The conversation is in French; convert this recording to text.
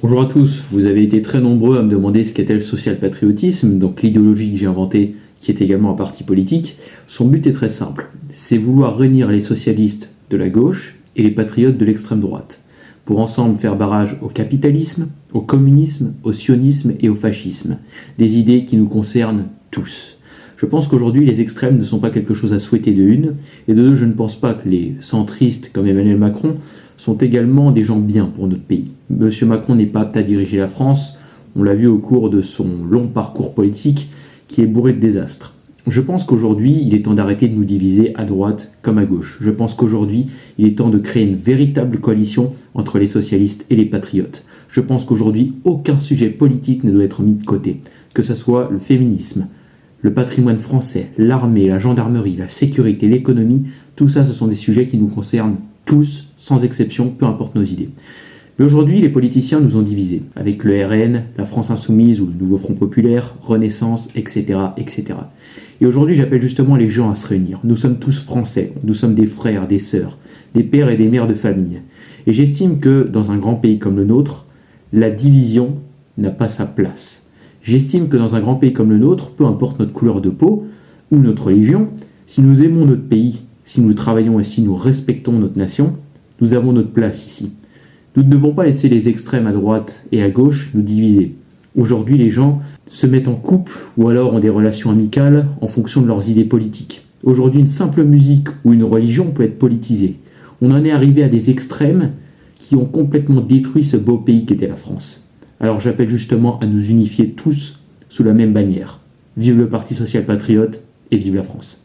Bonjour à tous, vous avez été très nombreux à me demander ce qu'était le social-patriotisme, donc l'idéologie que j'ai inventée, qui est également un parti politique. Son but est très simple, c'est vouloir réunir les socialistes de la gauche et les patriotes de l'extrême droite, pour ensemble faire barrage au capitalisme, au communisme, au sionisme et au fascisme, des idées qui nous concernent tous. Je pense qu'aujourd'hui, les extrêmes ne sont pas quelque chose à souhaiter de une, et de deux, je ne pense pas que les centristes comme Emmanuel Macron sont également des gens bien pour notre pays. Monsieur Macron n'est pas apte à diriger la France, on l'a vu au cours de son long parcours politique qui est bourré de désastres. Je pense qu'aujourd'hui, il est temps d'arrêter de nous diviser à droite comme à gauche. Je pense qu'aujourd'hui, il est temps de créer une véritable coalition entre les socialistes et les patriotes. Je pense qu'aujourd'hui, aucun sujet politique ne doit être mis de côté, que ce soit le féminisme, le patrimoine français, l'armée, la gendarmerie, la sécurité, l'économie, tout ça, ce sont des sujets qui nous concernent tous, sans exception, peu importe nos idées. Mais aujourd'hui, les politiciens nous ont divisés, avec le RN, la France Insoumise ou le Nouveau Front Populaire, Renaissance, etc., etc. Et aujourd'hui, j'appelle justement les gens à se réunir. Nous sommes tous français, nous sommes des frères, des sœurs, des pères et des mères de famille. Et j'estime que, dans un grand pays comme le nôtre, la division n'a pas sa place. J'estime que dans un grand pays comme le nôtre, peu importe notre couleur de peau ou notre religion, si nous aimons notre pays, si nous travaillons et si nous respectons notre nation, nous avons notre place ici. Nous ne devons pas laisser les extrêmes à droite et à gauche nous diviser. Aujourd'hui, les gens se mettent en couple ou alors ont des relations amicales en fonction de leurs idées politiques. Aujourd'hui, une simple musique ou une religion peut être politisée. On en est arrivé à des extrêmes qui ont complètement détruit ce beau pays qu'était la France. Alors j'appelle justement à nous unifier tous sous la même bannière. Vive le Parti social patriote et vive la France.